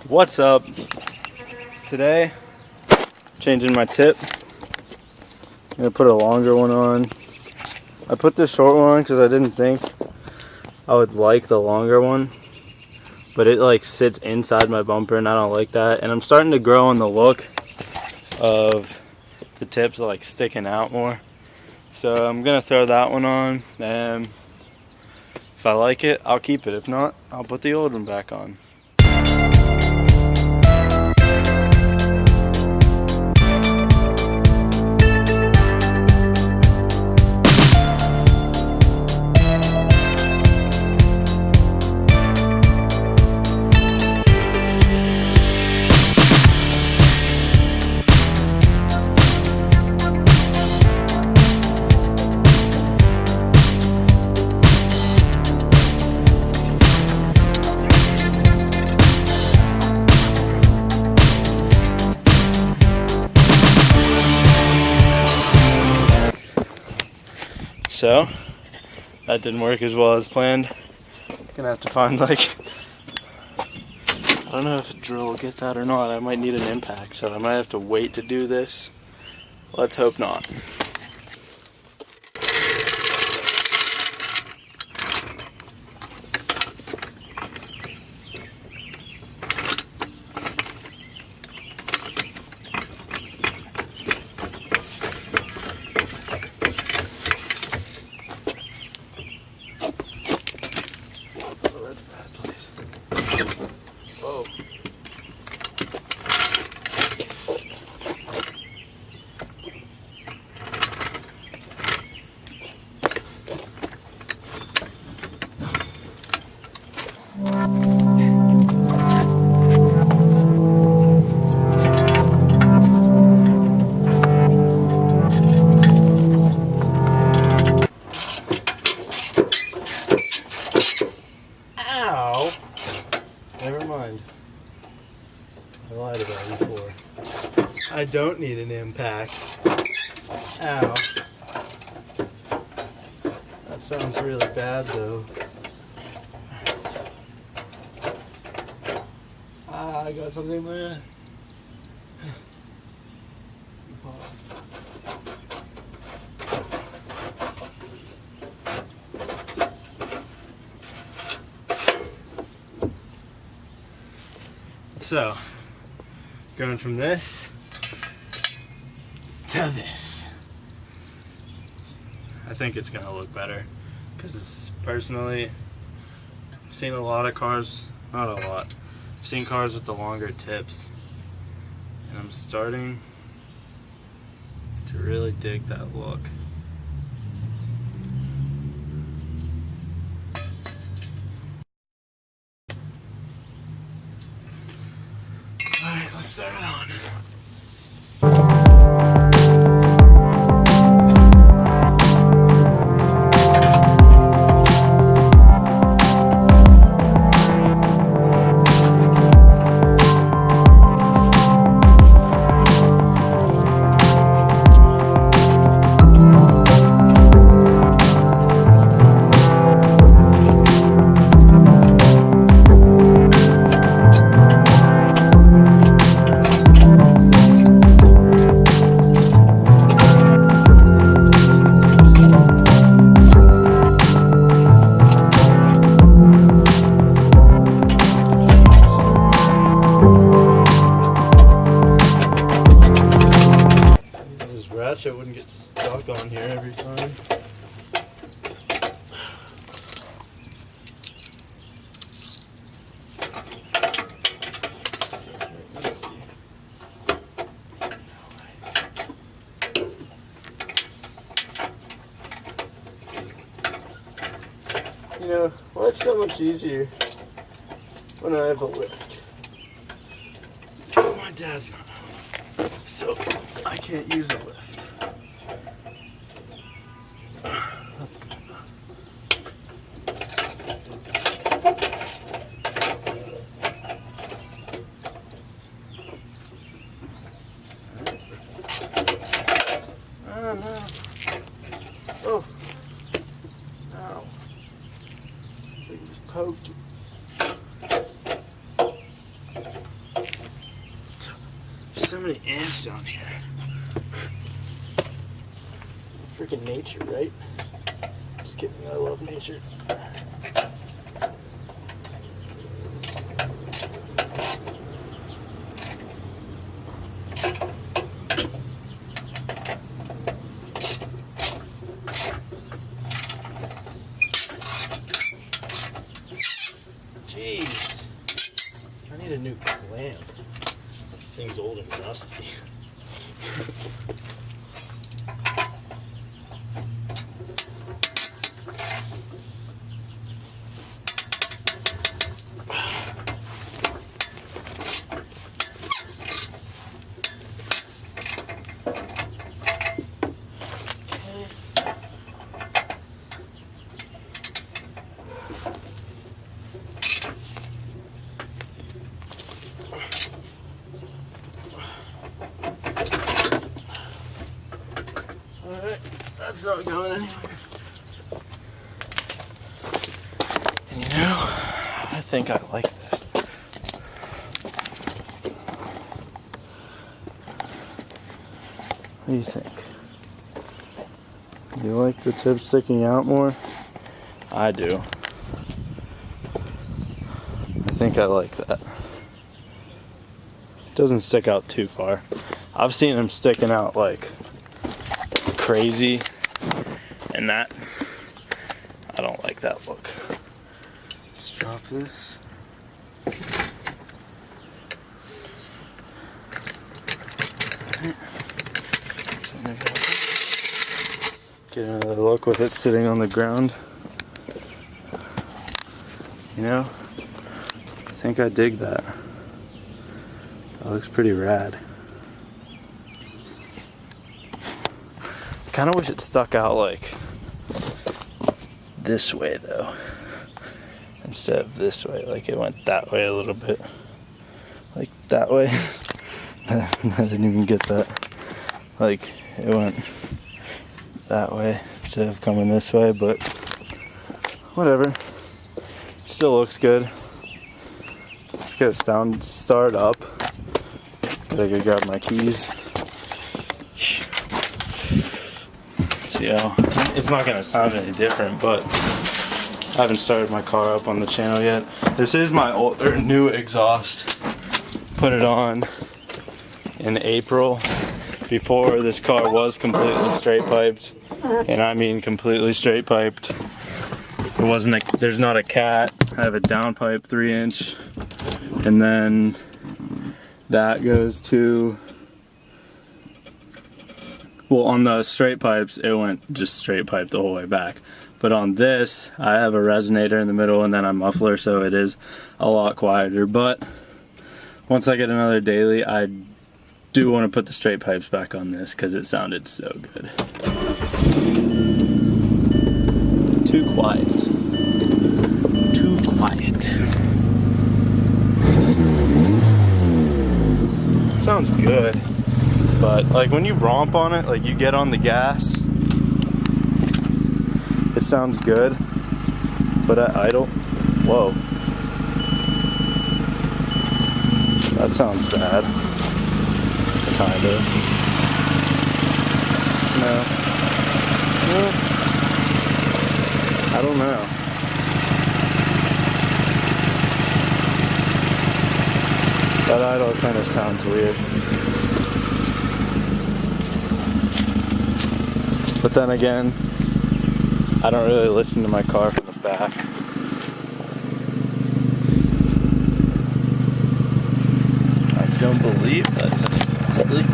What's up? Today, changing my tip. I'm gonna put a longer one on. I put this short one on because I didn't think I would like the longer one, but it like sits inside my bumper and I don't like that. And I'm starting to grow on the look of the tips like sticking out more. So I'm gonna throw that one on, and if I like it, I'll keep it. If not, I'll put the old one back on. So that didn't work as well as planned. Gonna have to find like, I don't know if a drill will get that or not. I might need an impact, so I might have to wait to do this. Let's hope not. Ow! Never mind. I lied about it before. I don't need an impact. Ow. That sounds really bad though. Ah, I got something in my eye. So, going from this to this. I think it's gonna look better because personally, I've seen a lot of cars, not a lot, I've seen cars with the longer tips, and I'm starting to really dig that look. Alright, let's start it on. Ratchet wouldn't get stuck on here every time. Let's see. You know, life's so much easier when I have a lift. My dad's not home, so I can't use a lift. That's good. Oh no. Oh. Ow. They just poked. many ants down here. Freaking nature, right? Just kidding, I love nature. Jeez, I need a new clamp. This thing's old and rusty. Alright, that's not going anywhere. And you know, I think I like this. What do you think? Do you like the tip sticking out more? I do. I think I like that. It doesn't stick out too far. I've seen them sticking out like crazy, and that, I don't like that look. Let's drop this. Get another look with it sitting on the ground. You know, I think I dig that. That looks pretty rad. I kind of wish it stuck out like this way though, instead of this way. Like it went that way a little bit, like that way. I didn't even get that. Like it went that way instead of coming this way, but whatever. Still looks good. Let's get it start up. Gotta go grab my keys. See how it's not gonna sound any different, but I haven't started my car up on the channel yet. This is my new exhaust. Put it on in April. Before, this car was completely straight piped, and I mean completely straight piped. It wasn't there's not a cat. I have a downpipe 3-inch, and then that goes to, well, on the straight pipes it went just straight pipe the whole way back, but on this I have a resonator in the middle and then a muffler, so it is a lot quieter. But once I get another daily, I do want to put the straight pipes back on this because it sounded so good. Too quiet. Too quiet. Sounds good, but like when you romp on it, like you get on the gas, it sounds good, but at idle, whoa, that sounds bad. Kind of. No. Well, I don't know. That idle kind of sounds weird. But then again, I don't really listen to my car from the back. I don't believe that's an leak.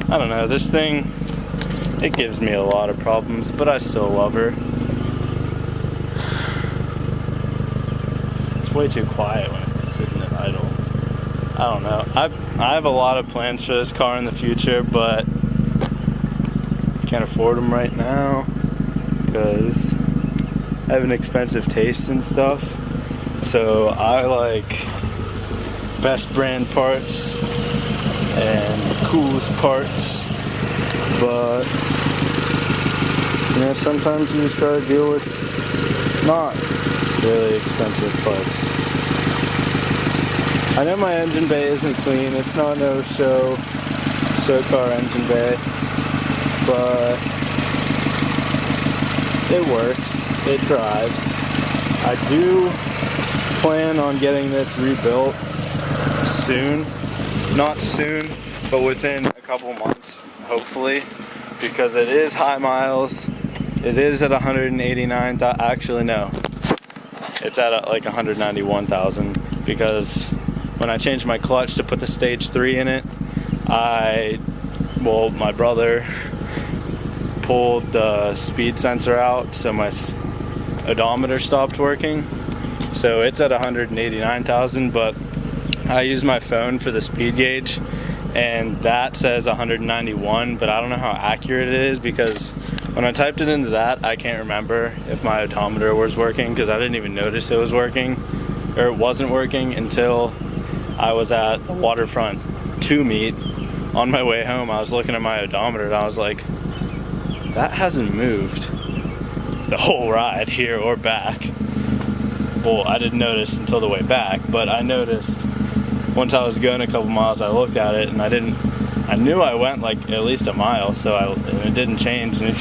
I don't know, this thing, it gives me a lot of problems, but I still love her. It's way too quiet when it's sitting at idle. I don't know. I have a lot of plans for this car in the future, but can't afford them right now because I have an expensive taste and stuff. So I like best brand parts and coolest parts, but you know, sometimes you just gotta deal with not really expensive parts. I know my engine bay isn't clean. It's not no show car engine bay, but it works. It drives. I do plan on getting this rebuilt soon. Not soon, but within a couple months, hopefully, because it is high miles. It is at 189,000. Actually, no. It's at like 191,000 because when I changed my clutch to put the stage 3 in it, my brother pulled the speed sensor out, so my odometer stopped working. So it's at 189,000, but I use my phone for the speed gauge, and that says 191, but I don't know how accurate it is because when I typed it into that, I can't remember if my odometer was working because I didn't even notice it was working, or it wasn't working until I was at the Waterfront 2 meet. On my way home, I was looking at my odometer and I was like, that hasn't moved the whole ride here or back. Well, I didn't notice until the way back, but I noticed once I was going a couple miles. I looked at it and I knew I went like at least a mile, and it didn't change, and it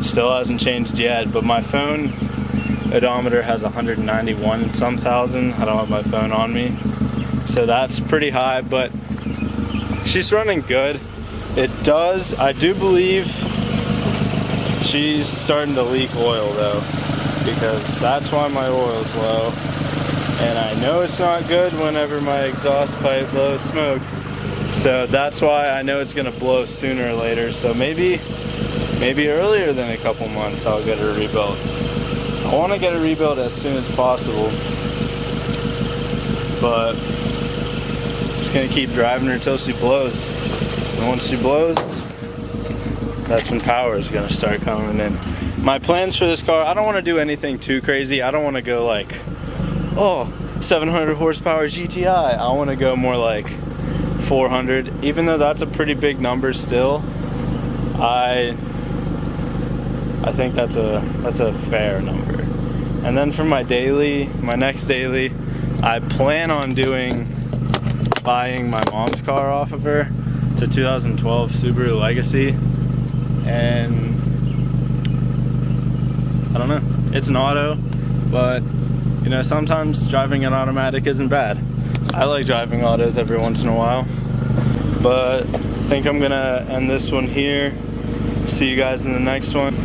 still hasn't changed yet. But my phone odometer has 191 some thousand. I don't have my phone on me, so that's pretty high, but she's running good. I do believe she's starting to leak oil though, because that's why my oil's low. And I know it's not good whenever my exhaust pipe blows smoke. So that's why I know it's gonna blow sooner or later. So maybe earlier than a couple months I'll get her rebuilt. I wanna get her rebuilt as soon as possible. But I'm just gonna keep driving her until she blows. And once she blows, that's when power is gonna start coming in. My plans for this car, I don't wanna do anything too crazy. I don't wanna go like, oh, 700 horsepower GTI. I want to go more like 400, even though that's a pretty big number still. I think that's a fair number. And then for my next daily, I plan on buying my mom's car off of her. It's a 2012 Subaru Legacy, and I don't know, it's an auto, but you know, sometimes driving an automatic isn't bad. I like driving autos every once in a while. But I think I'm gonna end this one here. See you guys in the next one.